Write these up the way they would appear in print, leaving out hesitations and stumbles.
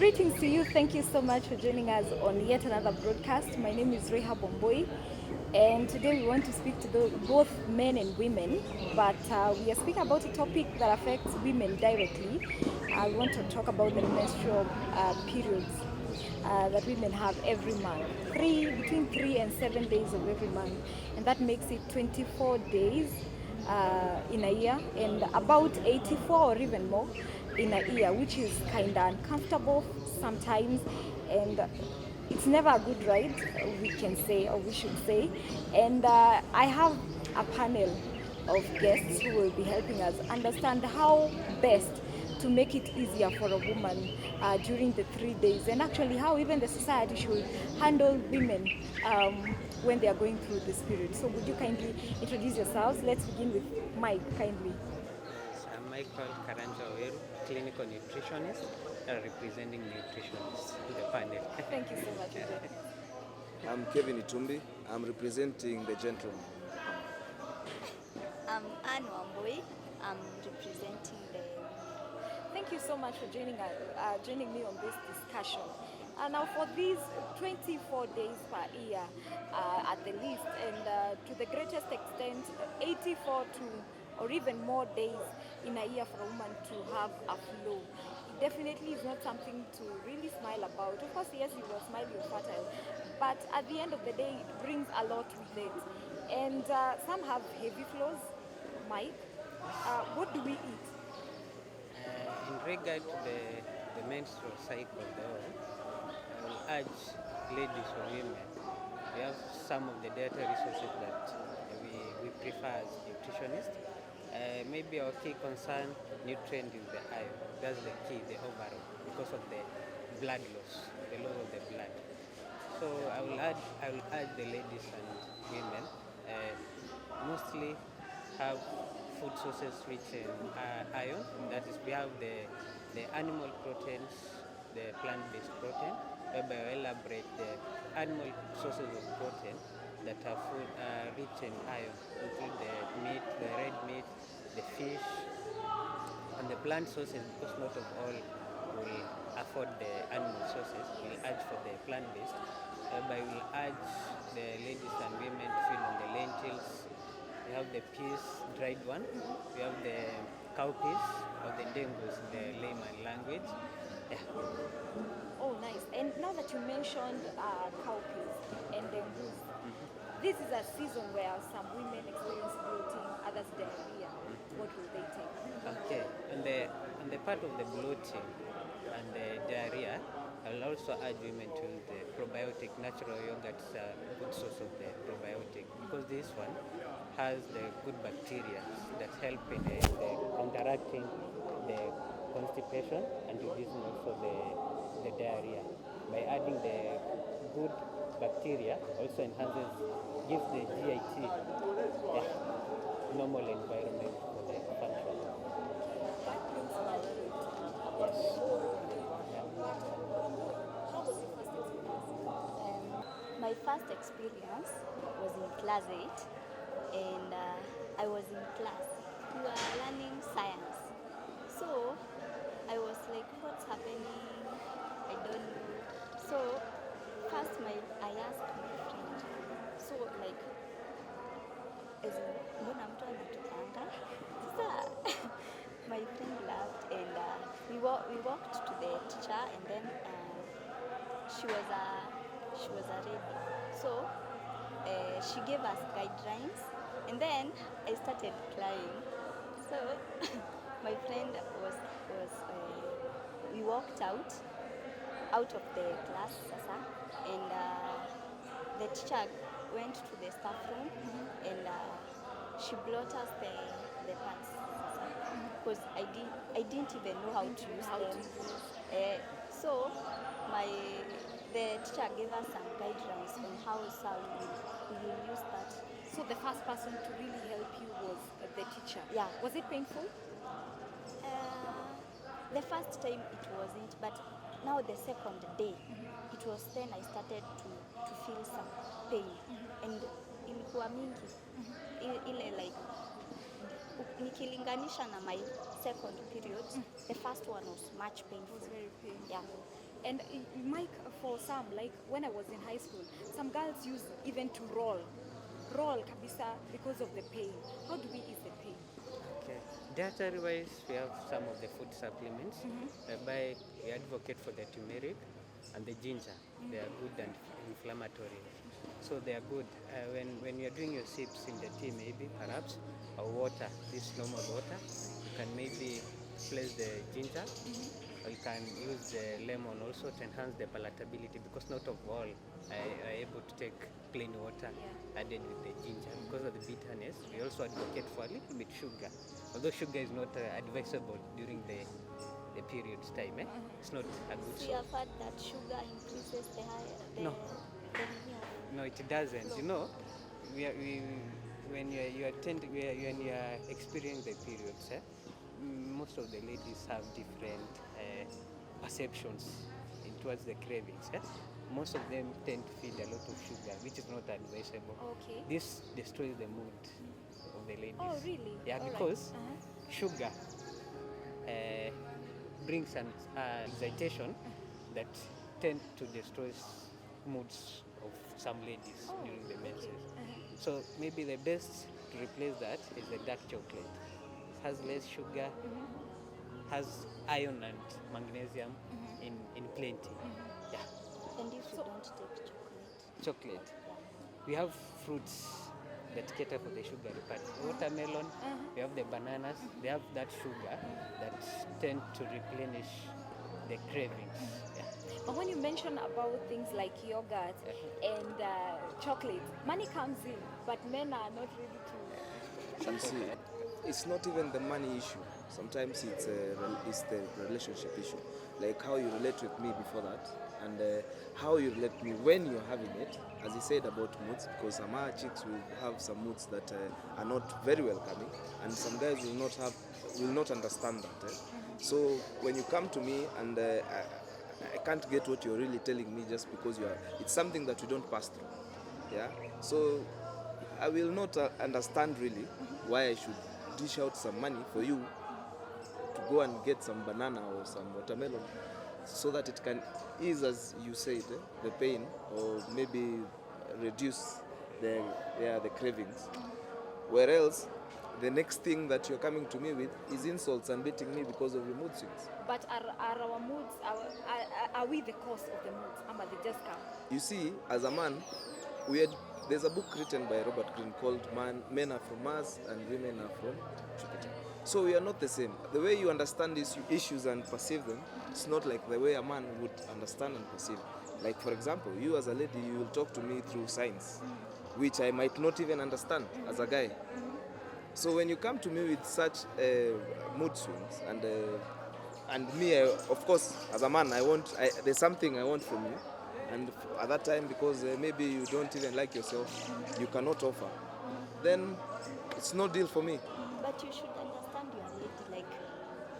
Greetings to you. Thank you so much for joining us on yet another broadcast. My name is Reha Bomboi, and today we want to speak to both men and women, but we are speaking about a topic that affects women directly. We want to talk about the menstrual periods that women have every month, between 3 and 7 days of every month, and that makes it 24 days in a year, and about 84 or even more in a year, which is kind of uncomfortable sometimes, and it's never a good ride, we can say, or we should say. And I have a panel of guests who will be helping us understand how best to make it easier for a woman during the 3 days, and actually how even the society should handle women when they are going through this period. So would you kindly introduce yourselves? Let's begin with Mike, kindly. Yes, I'm Michael Karanja, clinical nutritionist, representing nutritionists in the panel. Thank you so much for joining us. I'm Kelvin Itumbi. I'm representing the gentleman. I'm Anne Wambui. I'm representing the Thank you so much for joining me on this discussion. Now, for these 24 days per year at the least, and to the greatest extent, 84 to or even more days in a year for a woman to have a flow. It definitely is not something to really smile about. Of course, yes, you will smile, you're fertile, but at the end of the day, it brings a lot with it. And some have heavy flows. Mike, what do we eat? In regard to the menstrual cycle, though, I will urge ladies or women, we have some of the dietary resources that we prefer as nutritionists. Maybe our key concern nutrient is the iron. That's the key, the overall, because of the blood loss, the loss of the blood. So I will urge the ladies and women mostly have food sources rich in iron. That is, we have the animal proteins, the plant-based protein, whereby I elaborate the animal sources of protein that are rich in iron, include the meat, the red meat, the fish, and the plant sources, because not of all will afford the animal sources, will urge for the plant-based. Whereby will urge the ladies and women to feed on the lentils. We have the peas, dried one. We have the cowpeas or the dengus in the layman language. Yeah. Oh, nice. And now that you mentioned cowpeas and dengue, this is a season where some women experience bloating, others diarrhea. What will they take? Okay. On the part of the bloating and the diarrhea, I will also urge women to use the probiotic. Natural yogurt is a good source of the probiotic, because this one has the good bacteria that help in the counteracting the constipation and reducing also the diarrhea. By adding the good bacteria, also gives the GIT normal environment for the function. That brings me to Yes. how was your first experience? my first experience was in class 8, and I was in class. We were learning science. So I was like, what's happening? I don't know. So first I asked my friend. So like, as in, mbona mtu anatokanga? Sasa my friend laughed, and we walked to the teacher, and then she was a lady. So she gave us guidelines, and then I started crying. So my friend we walked out of the class, sasa, and the teacher went to the staff room, and she brought us the pants, because I didn't even know how to use them. So the teacher gave us some guidelines on how we will use that. So the first person to really help you was the teacher. Yeah. Was it painful? The first time it wasn't, but now the second day, it was then I started to feel some pain, and ilikuwa mingi, ile like nikilinganisha na my second period, the first one was much painful. It was very painful. Yeah. And Mike, for some, like when I was in high school, some girls used even to roll kabisa because of the pain. How do we ease the pain? Okay. Dietary-wise, we have some of the food supplements whereby we advocate for the turmeric and the ginger. They are good and inflammatory. So they are good. When you're doing your sips in the tea, maybe, perhaps, or water, this normal water, you can maybe place the ginger, or you can use the lemon also to enhance the palatability, because not of all are able to take plain water added with the ginger because of the bitterness. We also advocate for a little bit sugar, although sugar is not advisable during the periods time. It's not a good So you source. have heard that sugar increases the No. the No, it doesn't. You know, when you are experiencing the periods, most of the ladies have different perceptions towards the cravings. Most of them tend to feed a lot of sugar, which is not advisable. Okay. This destroys the mood of the ladies. Oh, really? Yeah, All right. because sugar brings an excitation that tend to destroy moods of some ladies during the menses. So maybe the best to replace that is the dark chocolate. It has less sugar, has iron and magnesium in plenty. Yeah, And if you don't take chocolate, chocolate. We have fruits that cater for the sugary part. Watermelon, we have the bananas, they have that sugar that tend to replenish the cravings. Yeah. But when you mention about things like yogurt and chocolate, money comes in, but men are not ready to. You see, it's not even the money issue. Sometimes it's the relationship issue. Like how you relate with me before that, and how you relate me when you're having it. As he said about moods, because some other chicks will have some moods that are not very welcoming, and some guys will not understand that. So when you come to me and I can't get what you're really telling me just because it's something that we don't pass through. Yeah. So I will not understand really why I should dish out some money for you to go and get some banana or some watermelon so that it can ease, as you said, the pain, or maybe reduce the cravings. Whereas the next thing that you're coming to me with is insults and beating me because of your mood swings. But are our moods, are we the cause of the moods? Ama they just come? You see, as a man, there's a book written by Robert Greene called Men Are From Mars and Women Are From Jupiter. So we are not the same. The way you understand these issues and perceive them, it's not like the way a man would understand and perceive. Like, for example, you as a lady, you will talk to me through signs, which I might not even understand as a guy. So when you come to me with such mood swings and me, of course, as a man, there's something I want from you. And at that time, because maybe you don't even like yourself, you cannot offer, then it's no deal for me. but you should understand your lady. Like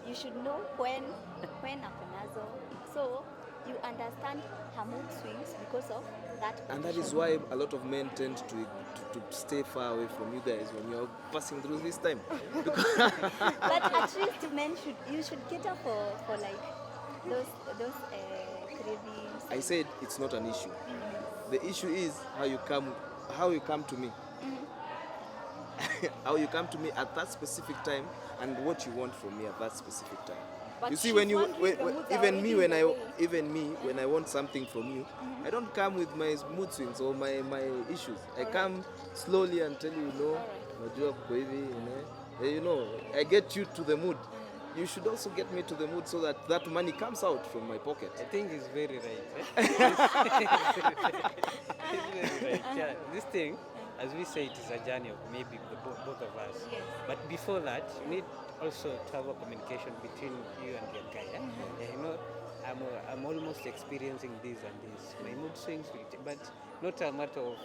you should know when akonazo. So you understand her mood swings because of that. And that is why a lot of men tend to stay far away from you guys when you're passing through this time. But at least men should cater for like those cravings. I said it's not an issue. The issue is how you come to me. How you come to me at that specific time and what you want from me at that specific time. But You see, she's when wondering the moods are even me already when I want something from you, I don't come with my mood swings or my issues. I come slowly and tell you, unajua kuko hivi, I get you to the mood. You should also get me to the mood so that money comes out from my pocket. I think it's very right. It's very right. Yeah, this thing, as we say, it is a journey of maybe both of us. Yes. But before that, you need also to have a communication between you and your guy. I'm almost experiencing this and this. My mood swings, but not a matter of.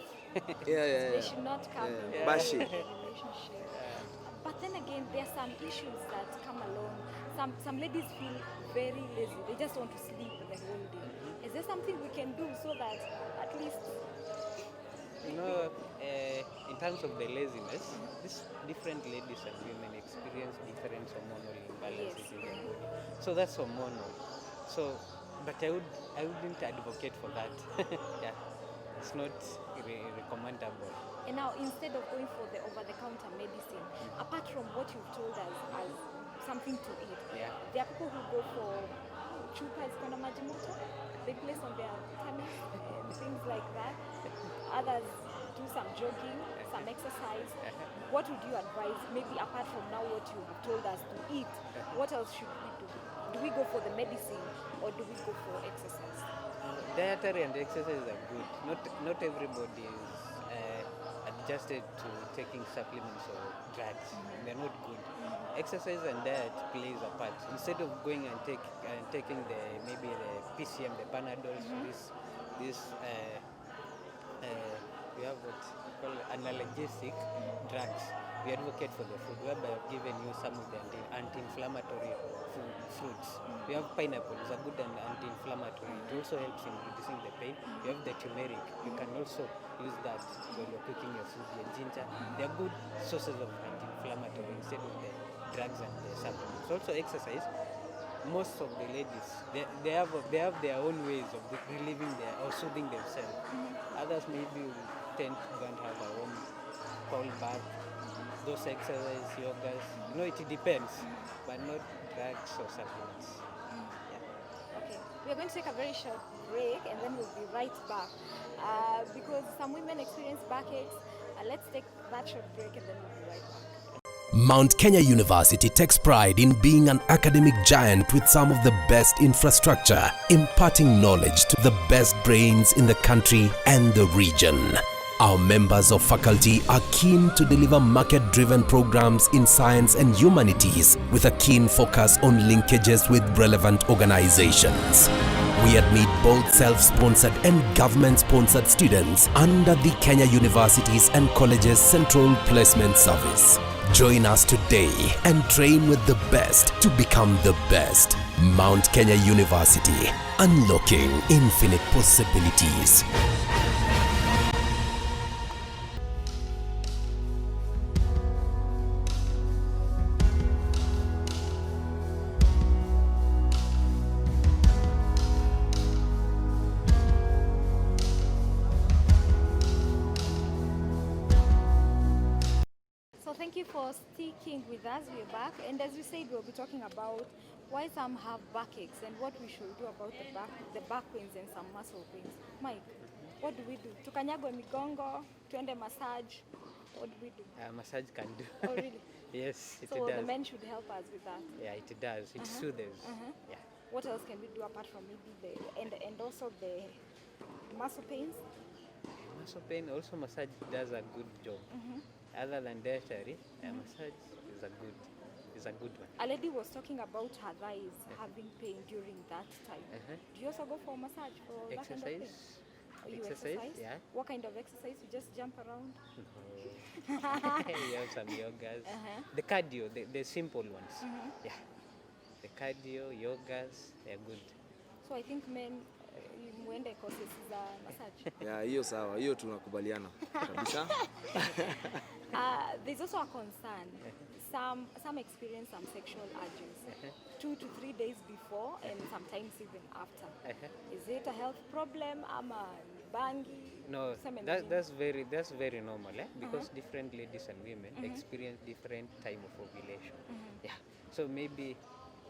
They should not come in Bashi. the relationship. But then again, there are some issues that come along. Some ladies feel very lazy. They just want to sleep the whole day. Is there something we can do so that at least... In terms of the laziness, these different ladies and women experience different hormonal imbalances in their body. So that's hormonal. So but I wouldn't advocate for that. Yeah, it's not recommendable. And now, instead of going for the over-the-counter medicine, apart from what you've told us as something to eat, Yeah. there are people who go for chupas kona maji moto, they place on their tummy and things like that. Others do some jogging, some exercise. What would you advise, maybe apart from now what you have told us to eat, what else should we do? Do we go for the medicine or do we go for exercise? Dietary and exercise are good. Not everybody is adjusted to taking supplements or drugs. They're not good. Exercise and diet plays a part. Instead of going and taking maybe the PCM, the Panadols, this we have what we call analgesic drugs. We advocate for the food, whereby I've given you some of the anti-inflammatory fruits. We have pineapple, it's a good anti-inflammatory. It also helps in reducing the pain. You have the turmeric. You can also use that when you're cooking your food, your ginger. They are good sources of anti-inflammatory instead of the drugs and the supplements. Also exercise. Most of the ladies, they have their own ways of relieving or soothing themselves. Others maybe will tend to go and have a warm cold bath. Those exercise, yogas, it depends, but not drugs or supplements. Okay, we are going to take a very short break and then we'll be right back. Because some women experience backaches. Let's take that short break and then we'll be right back. Mount Kenya University takes pride in being an academic giant with some of the best infrastructure, imparting knowledge to the best brains in the country and the region. Our members of faculty are keen to deliver market-driven programs in science and humanities with a keen focus on linkages with relevant organizations. We admit both self-sponsored and government-sponsored students under the Kenya Universities and Colleges Central Placement Service. Join us today and train with the best to become the best. Mount Kenya University, unlocking infinite possibilities. Thank you for sticking with us. We're back, and as we said, we'll be talking about why some have backaches and what we should do about the back pains and some muscle pains. Mike, what do we do? Tukanyagwe migongo, tuende massage. What do we do? Massage can do. Oh, really? Yes, it so does. So the men should help us with that. Yeah, it does. It soothes. Yeah. What else can we do apart from maybe and also the muscle pains? Muscle pain, also massage does a good job. Other than dietary, massage is a good one. A lady was talking about her thighs having pain during that time. Do you also go for massage for exercise? That kind of thing? You exercise? Yeah. What kind of exercise? You just jump around? You have some yogas. The cardio, the simple ones. Yeah. The cardio, yogas, they're good. So I think men muende courses za massage. Yeah, hiyo sawa. Hiyo tunakubaliana kabisa. There's also a concern. Some experience some sexual urges 2 to 3 days before and sometimes even after. Is it a health problem? Ama bangi? No, that's very normal, because different ladies and women experience different time of ovulation. Yeah. So maybe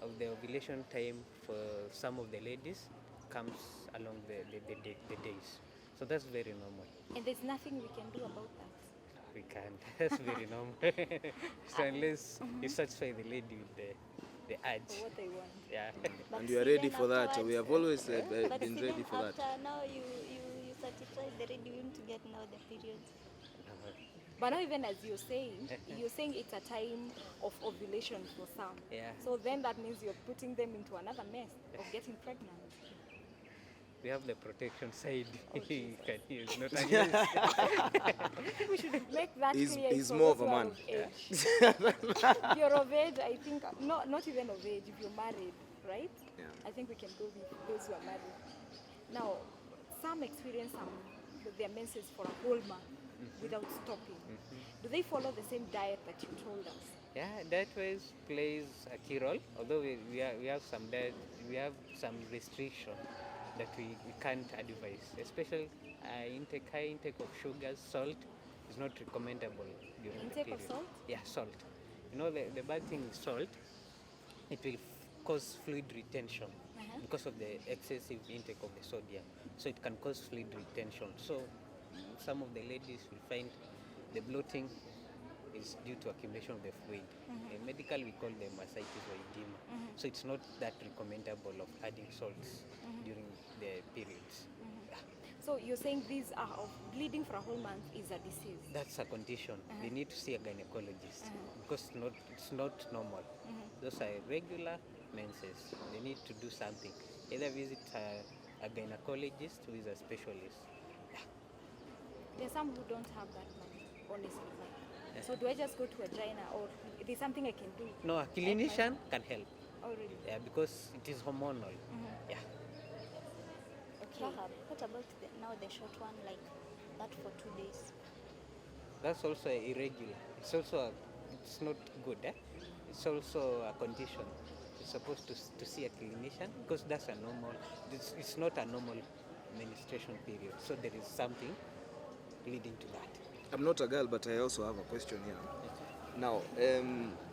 of the ovulation time for some of the ladies comes along the days. So that's very normal. And there's nothing we can do about that? We can't. That's very normal. So unless you satisfy the lady with the urge. For what they want. Yeah. And you are ready for that. We have always been ready for that. After now you satisfy the lady, you want to get now the periods. But now even as you're saying it's a time of ovulation for some. Yeah. So then that means you're putting them into another mess of getting pregnant. We have the protection side you can use, not against. I think we should make that clear. He's more of a man. If you're of age, I think, not even of age, if you're married, right? Yeah. I think we can go with those who are married. Now, some experience their menses for a whole month without stopping. Do they follow the same diet that you told us? Yeah, diet-wise plays a key role. Although we have some we have some restriction that we can't advise, especially high intake of sugars, salt is not recommendable during the Intake of period. salt? Yeah, salt. You know the bad thing is salt. It will cause fluid retention because of the excessive intake of the sodium. So it can cause fluid retention. So some of the ladies will find the bloating is due to accumulation of the fluid. In medical, we call them ascites or edema. So it's not that recommendable of adding salts during the periods. So you're saying these are bleeding for a whole month is a disease? That's a condition. They need to see a gynecologist because it's not normal. Those are irregular menses. They need to do something. Either visit a gynecologist who is a specialist. There are some who don't have that money, honestly. So do I just go to a gyna, or there's something I can do? No, a clinician can help. Oh, really? Yeah, because it is hormonal. Yeah. Okay. Rahab, what about now the short one, like that for 2 days? That's also irregular. It's not good. It's also a condition. You're supposed to see a clinician because that's a normal. It's not a normal menstruation period. So there is something leading to that. I'm not a girl, but I also have a question here. Now,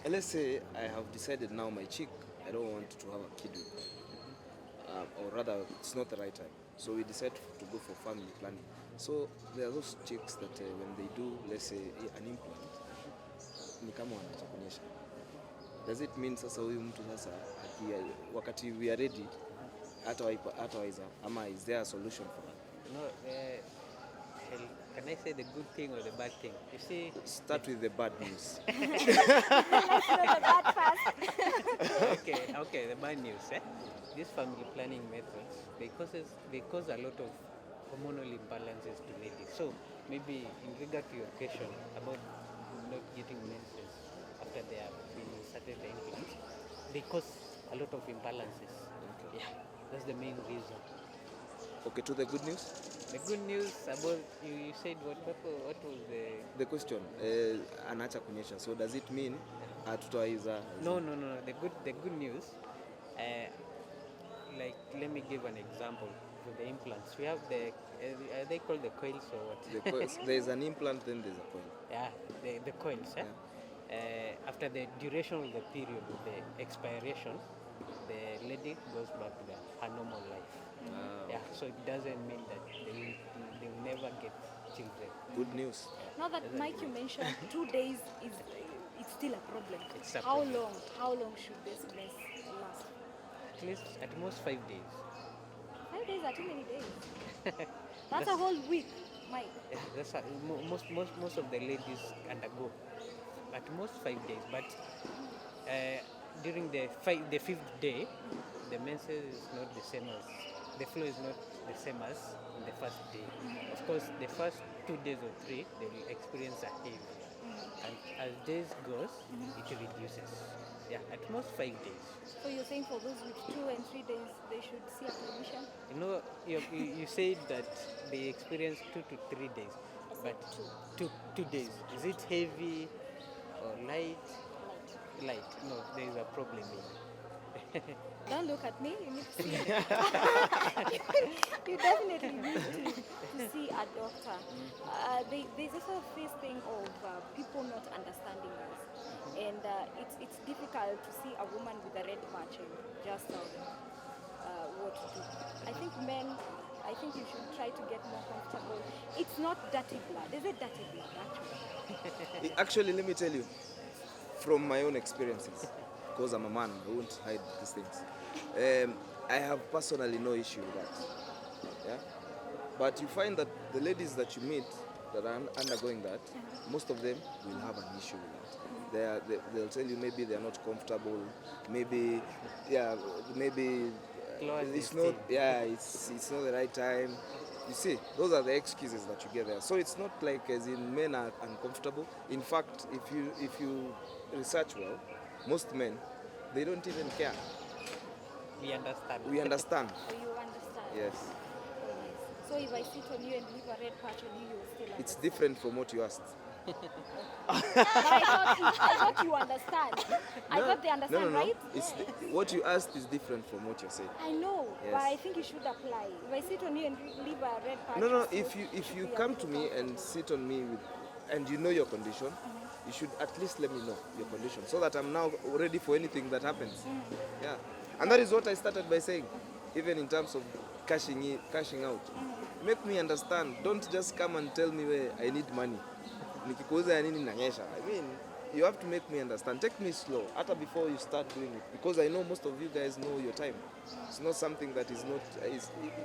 let's say I have decided now my chick, I don't want to have a kid with her. Or rather, it's not the right time. So we decide to go for family planning. So there are those chicks that when they do, let's say, an implant, ni kama wanaacha kunyesha. Does it mean sasa huyu mtu sasa wakati we are ready hatawaiza ama is there a solution for that? No, can I say the good thing or the bad thing? You see, Start with the bad news. Okay, the bad news. These family planning methods, they cause a lot of hormonal imbalances to ladies. So maybe in regard to your question about not getting menses after they have been inserted the implants, they cause a lot of imbalances. Okay. Yeah, that's the main reason. Okay, to the good news. The good news about you said what was the question? Anaacha kunyesha. So does it mean hatutawaiza? No. The good news. Like let me give an example for the implants. We have are they called the coils or what? The coils. There's an implant, then there's a coil. Yeah, the coils. Yeah. After the duration of the period of the expiration, the lady goes back to her normal life. Yeah, so it doesn't mean that they will never get children. Good news. Now that Mike, you mentioned 2 days it's still a problem. It's a How problem. How long should this mess last? At least at most 5 days. 5 days are too many days. That's a whole week, Mike. Yeah, that's most of the ladies undergo at most 5 days. But during the fifth day, the menses is not the same as the flow is not the same as in the first day. Of course, the first 2 days or 3 they will experience a heavy, and as days goes, it reduces. Yeah, at most 5 days. So you're saying for those with 2 and 3 days, they should see a clinician? You know, you said that they experience 2 to 3 days, but two days. Is it heavy or light? Light. No, there is a problem in it. Don't look at me. You need to see. You definitely need to see a doctor. There's also this thing of people not understanding us, and it's difficult to see a woman with a red patch and just what to do. I think men. I think you should try to get more comfortable. It's not dirty blood. Is it dirty blood actually? Actually, let me tell you, from my own experiences, because I'm a man, I won't hide these things. I have personally no issue with that. Yeah, but you find that the ladies that you meet that are undergoing that, most of them will have an issue with that. They'll tell you maybe they're not comfortable, maybe it's not. Yeah, it's not the right time. You see, those are the excuses that you get there. So it's not like as in men are uncomfortable. In fact, if you research well, most men, they don't even care. We understand. We understand. So you understand? Yes. So if I sit on you and leave a red patch on you, you will still understand? It's different from what you asked. I thought you understand. I thought they understand, no. right? It's what you asked is different from what you're saying. I know, Yes. but I think you should apply. If I sit on you and leave a red patch. No, it if should you be a come little to me and comfortable. sit on me with, and you know your condition, you should at least let me know your condition so that I'm now ready for anything that happens. Yeah, and that is what I started by saying. Even in terms of cashing out, make me understand. Don't just come and tell me where I need money. Nikikuuza ya nini nanyesha. I mean, you have to make me understand. Take me slow, after before you start doing it, because I know most of you guys know your time. It's not something that is not.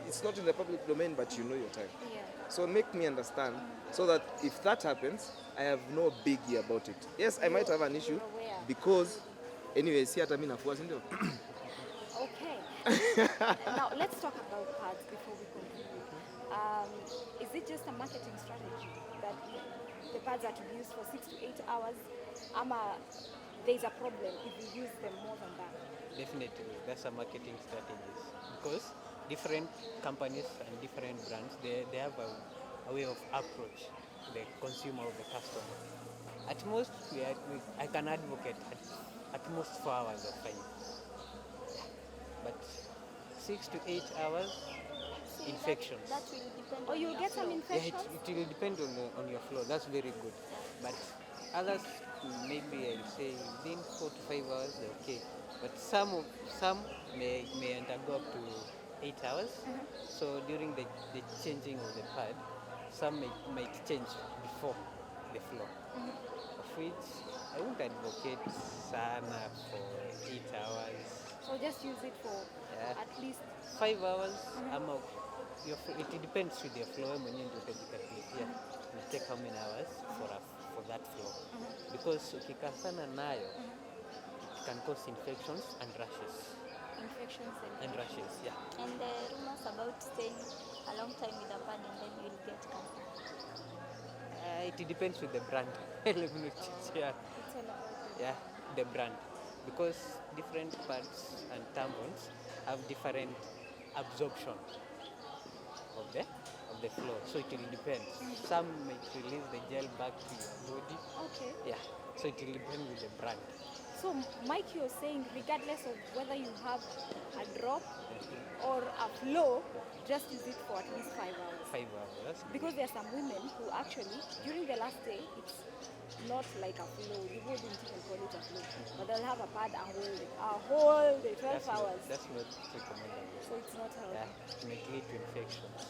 It's not in the public domain, but you know your time. Yeah. So make me understand, so that if that happens, I have no biggie about it. Yes, I might have an issue, You're aware. because anyway, see hata mimi nafua, si ndio? Okay. Now let's talk about pads before we continue. Is it just a marketing strategy that the pads are to be used for 6 to 8 hours? There's a problem if you use them more than that. Definitely, that's a marketing strategy because different companies and different brands, they have a way of approach the consumer or the customer. At most, I can advocate at most 4 hours or 5. But 6 to 8 hours, See, infections. That will depend Or on you'll your get some flow. Yeah, infections. it will depend on your flow. That's very good. But others, maybe I'll say within 4 to 5 hours, they're okay. But some may undergo up to 8 hours. So during the changing of the pad, some might change before the flow. Of which I wouldn't advocate sana for 8 hours. So just use it for Yeah. at least 5 hours, it depends with your flow. You take how many hours for that flow. Because ukikaa sana nayo, it can cause infections and rashes. infections And rashes, yeah. And the rumors about staying a long time with a pad and then you'll get cancer. It depends with the brand. Let me not choose, yeah. It's all about Yeah, the brand. Because different pads and tampons have different absorption of the flow. So it will depend. Some might release the gel back to your body. Okay. Yeah. So it will depend with the brand. So Mike, you're saying regardless of whether you have a drop or a flow, just use it for at least 5 hours. 5 hours. That's good. Because there are some women who actually, during the last day, it's not like a flow. You wouldn't even call it a flow. But they'll have a pad and hold it. A whole day, 12 hours. That's not recommendable. So it's not healthy. Yeah, it may lead to infections.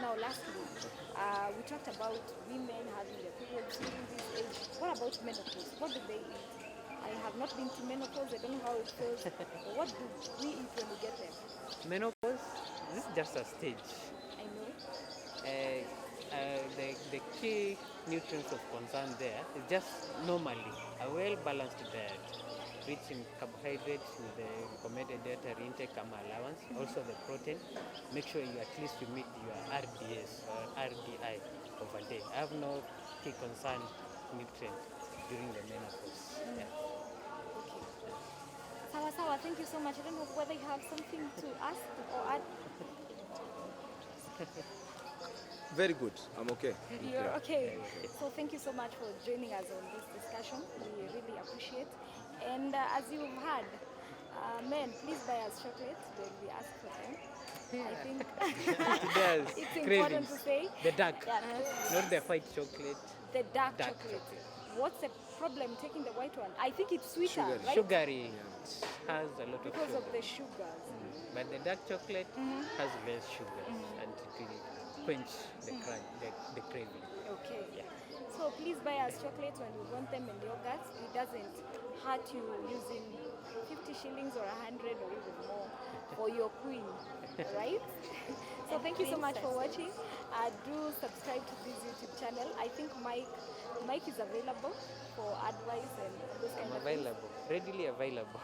Now, lastly, we talked about women having their periods during this age. What about menopause? What do they eat? I have not been to menopause. I don't know how it feels. But what do we eat when we get there? Menopause, this is just a stage. I know. The key nutrients of concern there is just normally a well-balanced diet, rich in carbohydrates with the recommended dietary intake allowance, also the protein. Make sure you at least you meet your RDS or RDI of a day. I have no key concern nutrient during the menopause. Yeah. Okay. Sawa, thank you so much. I don't know whether you have something to ask or add. Very good. I'm okay. You're okay. So thank you so much for joining us on this discussion. We really appreciate. And as you've heard, men, please buy us chocolate when we ask for them. I think It does. it's important to say The dark, yeah, not the white chocolate. the dark Dark chocolate. What's the problem taking the white one? I think it's sweeter, Sugary. right? Sugary has a lot of Because sugar. of the sugars. But the dark chocolate has less sugar and it will quench the craving. Okay. Yeah. So please buy us chocolates when we want them in yogurts. It doesn't hurt you using 50 shillings or 100 or even more for your queen, right? So thank you so much for watching. Do subscribe to this YouTube channel. I think Mike is available for advice and those kind I'm of things. available, readily available.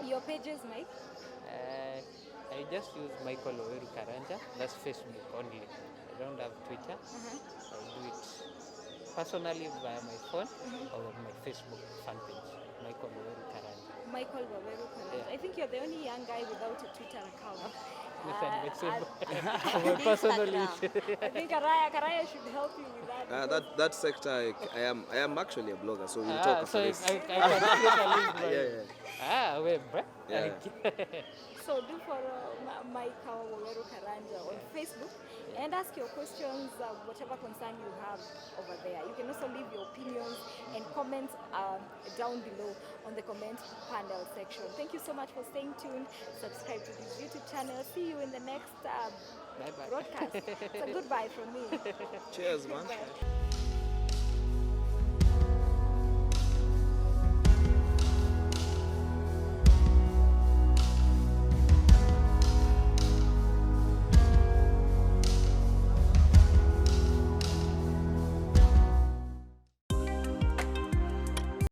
Your pages, Mike? I just use Michael Oweru Karanja. That's Facebook only. I don't have Twitter. I do it personally via my phone or my Facebook fan page, Michael Oweru Karanja. Michael Waweru Karanja. Yeah. I think you're the only young guy without a Twitter account. for my personal issue. I think Karaya should help you with that. That sector, I am actually a blogger, so we'll talk So after I this. can create a link by Yeah. wait, bruh. Yeah. So do follow Mike Wawero Karanja on Facebook and ask your questions, whatever concern you have over there. You can also leave your opinions and comments down below on the comment panel section. Thank you so much for staying tuned. Subscribe to this YouTube channel. See you in the next Bye-bye. broadcast. So goodbye from me. Cheers, man. Bye.